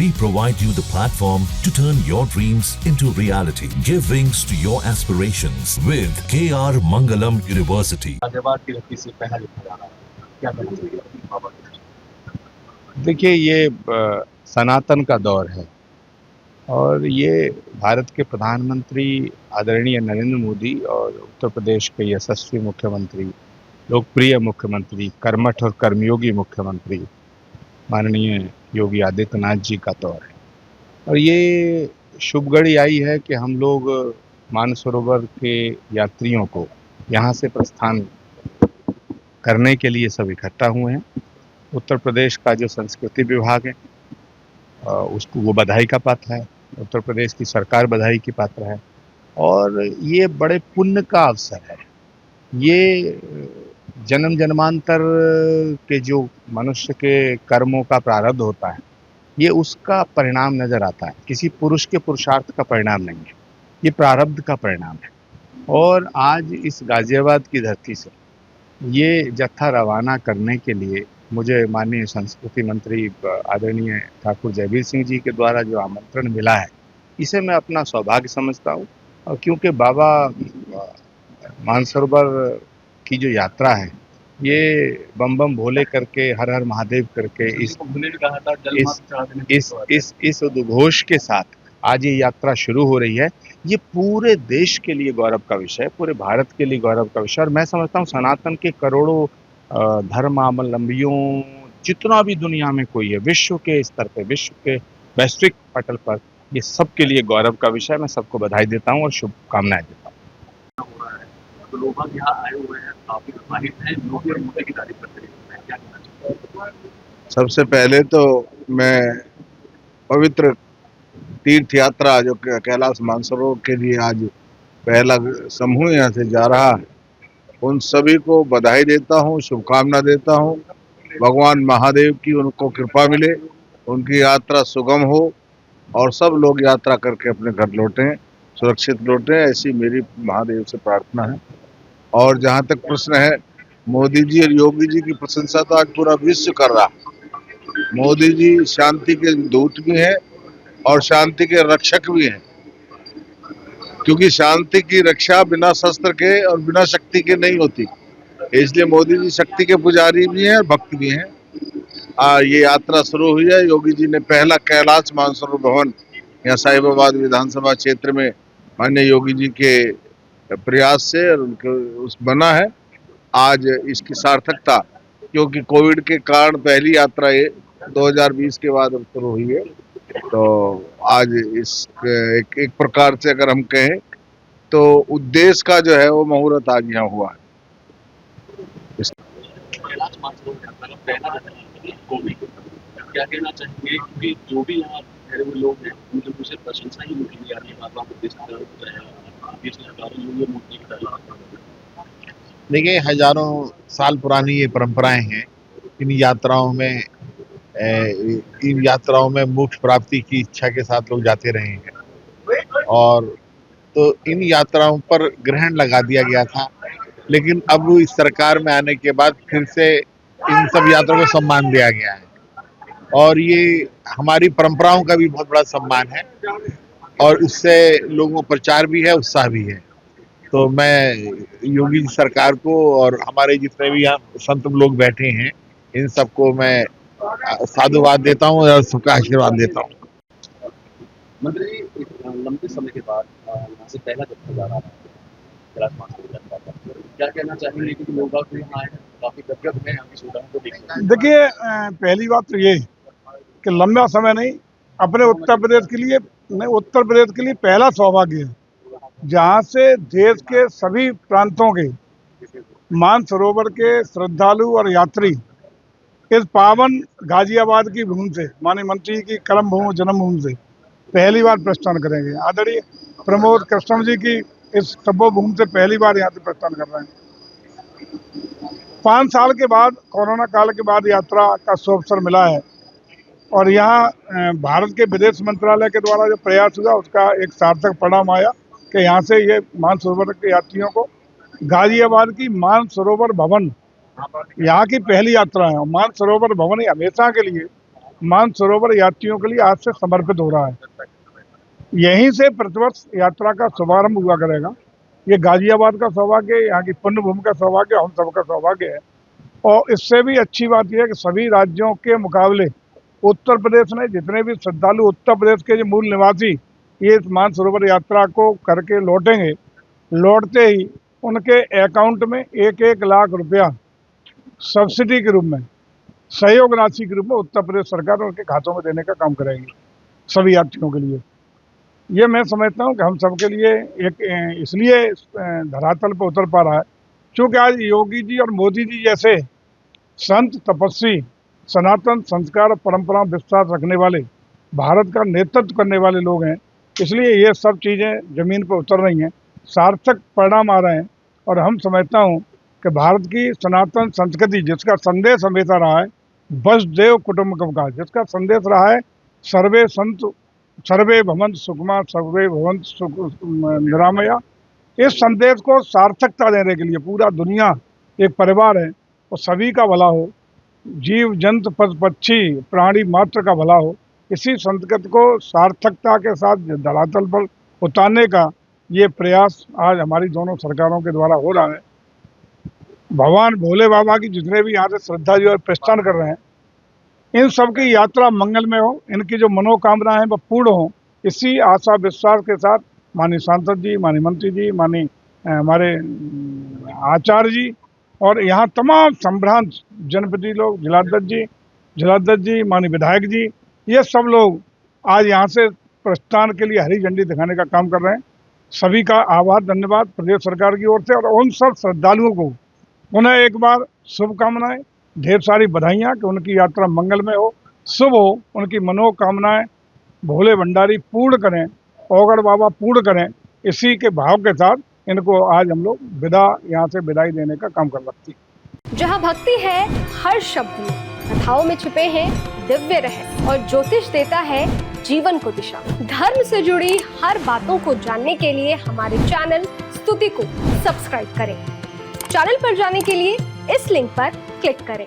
We provide you the platform to turn your dreams into reality. Give wings to your aspirations with KR Mangalam University. Ghaziabad की धरती से पहला लिखा जा रहा है, क्या कहना चाहिए बाबा के? देखिए, ये सनातन का दौर है और ये भारत के प्रधानमंत्री आदरणीय नरेंद्र मोदी और उत्तर प्रदेश के यशस्वी मुख्यमंत्री, लोकप्रिय मुख्यमंत्री, कर्मठ और कर्मयोगी मुख्यमंत्री माननीय योगी आदित्यनाथ जी का दौर है। और ये शुभ घड़ी आई है कि हम लोग मानसरोवर के यात्रियों को यहाँ से प्रस्थान करने के लिए सब इकट्ठा हुए हैं। उत्तर प्रदेश का जो संस्कृति विभाग है उसको वो बधाई का पात्र है, उत्तर प्रदेश की सरकार बधाई की पात्र है और ये बड़े पुण्य का अवसर है। ये जन्म जन्मांतर के जो मनुष्य के कर्मों का प्रारब्ध होता है, ये उसका परिणाम नजर आता है। किसी पुरुष के पुरुषार्थ का परिणाम नहीं है, ये प्रारब्ध का परिणाम है। और आज इस गाजियाबाद की धरती से ये जत्था रवाना करने के लिए मुझे माननीय संस्कृति मंत्री आदरणीय ठाकुर जयवीर सिंह जी के द्वारा जो आमंत्रण मिला है, इसे मैं अपना सौभाग्य समझता हूँ। और क्योंकि बाबा मानसरोवर की जो यात्रा है, ये बम बम भोले करके, हर हर महादेव करके इस उद्घोष के साथ आज ये यात्रा शुरू हो रही है। ये पूरे देश के लिए गौरव का विषय है, पूरे भारत के लिए गौरव का विषय। और मैं समझता हूँ सनातन के करोड़ों धर्मावलंबियों, जितना भी दुनिया में कोई है, विश्व के स्तर पे, विश्व के वैश्विक पटल पर, ये सबके लिए गौरव का विषय। मैं सबको बधाई देता हूँ और शुभकामनाएं देता हूँ। तो लोग यहाँ आए हुए हैं, काफी उत्साहित हैं, योगी और मोदी की तारीफ करते हैं, क्या कहना चाहिए? सबसे पहले तो मैं पवित्र तीर्थ यात्रा जो कैलाश मानसरोवर के लिए आज पहला समूह यहाँ से जा रहा है, उन सभी को बधाई देता हूँ, शुभकामना देता हूँ। भगवान महादेव की उनको कृपा मिले, उनकी यात्रा सुगम हो और सब लोग यात्रा करके अपने घर लौटें, सुरक्षित लौटें, ऐसी मेरी महादेव से प्रार्थना है। और जहाँ तक प्रश्न है मोदी जी और योगी जी की प्रशंसा, तो आज पूरा विश्व कर रहा है। मोदी जी शांति के दूत भी हैं और शांति के रक्षक भी हैं, क्योंकि शांति की रक्षा बिना शस्त्र के और बिना शक्ति के नहीं होती। इसलिए मोदी जी शक्ति के पुजारी भी हैं और भक्त भी हैं। ये यात्रा शुरू हुई है। योगी जी ने पहला कैलाश मानसरोवर भवन यहाँ साहिबाबाद विधानसभा क्षेत्र में माननीय योगी जी के प्रयास से और उनके उस बना है। आज इसकी सार्थकता, क्योंकि कोविड के कारण पहली यात्रा ये 2020 के बाद शुरू हुई है, तो आज इस एक प्रकार से अगर हम कहें तो उद्देश्य का जो है वो मुहूर्त आज यहाँ हुआ है। कैलाश मानसरोवर यात्रा का पहला कोविड, क्या कहना चाहिए कि जो भी यहाँ ठहरे हुए लोग हैं, उनसे मुझे प्रशंसा ही मिली यार, ये बाबा को देखिए, हजारों साल पुरानी ये परंपराएं हैं। इन यात्राओं में मोक्ष प्राप्ति की इच्छा के साथ लोग जाते रहे हैं और तो इन यात्राओं पर ग्रहण लगा दिया गया था, लेकिन अब इस सरकार में आने के बाद फिर से इन सब यात्राओं को सम्मान दिया गया है और ये हमारी परंपराओं का भी बहुत बड़ा सम्मान है और इससे लोगों को प्रचार भी है, उत्साह भी है। तो मैं योगी जी सरकार को और हमारे जितने भी यहाँ संत लोग बैठे हैं, इन सबको मैं साधुवाद देता हूँ और सबका आशीर्वाद देता हूँ। मंत्री जी, लंबे समय के बाद यहाँ से पहला जत्था जा रहा है कैलाश मानसरोवर यात्रा का, क्या कहना चाहेंगे कि लोग यहाँ आए हैं, काफी गदगद हैं आपकी सुविधाओं को देखकर? देखिए, पहली बात तो ये कि लंबा समय नहीं, अपने उत्तर प्रदेश के लिए पहला सौभाग्य है जहाँ से देश के सभी प्रांतों के मानसरोवर के श्रद्धालु और यात्री इस पावन गाजियाबाद की भूमि से, माननीय मंत्री की कर्म भूमि, जन्मभूमि से पहली बार प्रस्थान करेंगे। आदरणीय प्रमोद कृष्ण जी की इस तपोभूमि से पहली बार यहाँ से प्रस्थान कर रहे हैं। 5 साल के बाद, कोरोना काल के बाद यात्रा का सुअवसर मिला है और यहाँ भारत के विदेश मंत्रालय के द्वारा जो प्रयास हुआ उसका एक सार्थक परिणाम आया कि यहाँ से ये मानसरोवर के यात्रियों को गाजियाबाद की मानसरोवर भवन यहाँ की पहली यात्रा है। मानसरोवर भवन हमेशा के लिए मानसरोवर यात्रियों के लिए आज से समर्पित हो रहा है। यहीं से प्रतिवर्ष यात्रा का शुभारंभ हुआ करेगा। ये गाजियाबाद का सौभाग्य है, यहाँ की पुण्य भूमि का सौभाग्य, हम सबका सौभाग्य है। और इससे भी अच्छी बात यह है कि सभी राज्यों के मुकाबले उत्तर प्रदेश ने जितने भी श्रद्धालु उत्तर प्रदेश के जो मूल निवासी ये मानसरोवर यात्रा को करके लौटेंगे, लौटते ही उनके अकाउंट में 1-1 लाख रुपया सब्सिडी के रूप में, सहयोग राशि के रूप में उत्तर प्रदेश सरकार उनके खातों में देने का काम करेगी सभी यात्रियों के लिए। ये मैं समझता हूँ कि हम सबके लिए एक इसलिए धरातल पर उतर पा रहा है क्योंकि आज योगी जी और मोदी जी जैसे संत तपस्वी सनातन संस्कार और परंपरा विश्वास रखने वाले भारत का नेतृत्व करने वाले लोग हैं। इसलिए ये सब चीज़ें ज़मीन पर उतर रही हैं, सार्थक परिणाम आ रहे हैं। और हम समझता हूँ कि भारत की सनातन संस्कृति जिसका संदेश हमेशा रहा है वसुधैव कुटुंबकम का, जिसका संदेश रहा है सर्वे संत सर्वे भवन्तु सुखिनः सर्वे भवन्तु निरामया, इस संदेश को सार्थकता देने के लिए पूरा दुनिया एक परिवार है और सभी का भला हो, जीव जंतु पशु पक्षी प्राणी मात्र का भला हो, इसी संस्कृति को सार्थकता के साथ धरातल पर उतारने का ये प्रयास आज हमारी दोनों सरकारों के द्वारा हो रहा है। भगवान भोले बाबा की जितने भी यहाँ से श्रद्धा जो है प्रस्थान कर रहे हैं, इन सब की यात्रा मंगलमय हो, इनकी जो मनोकामनाएं हैं वह पूर्ण हो, इसी आशा विश्वास के साथ माननीय सांसद जी, माननीय मंत्री जी, माननीय हमारे आचार्य जी और यहाँ तमाम संभ्रांत जनप्रतिनिधि लोग, जिलाध्यक्ष जी, माननीय विधायक जी, ये सब लोग आज यहाँ से प्रस्थान के लिए हरी झंडी दिखाने का काम कर रहे हैं। सभी का आभार धन्यवाद प्रदेश सरकार की ओर से और उन सब श्रद्धालुओं को पुनः एक बार शुभकामनाएं, ढेर सारी बधाइयाँ कि उनकी यात्रा मंगलमय हो, शुभ हो, उनकी मनोकामनाएं भोले भंडारी पूर्ण करें, ओगड़ बाबा पूर्ण करें। इसी के भाव के साथ इनको आज हम लोग यहाँ से विदाई देने का काम कर सकते हैं। जहाँ भक्ति है हर शब्द में, कथाओं में छिपे हैं दिव्य रहस्य और ज्योतिष देता है जीवन को दिशा। धर्म से जुड़ी हर बातों को जानने के लिए हमारे चैनल स्तुति को सब्सक्राइब करें। चैनल पर जाने के लिए इस लिंक पर क्लिक करें।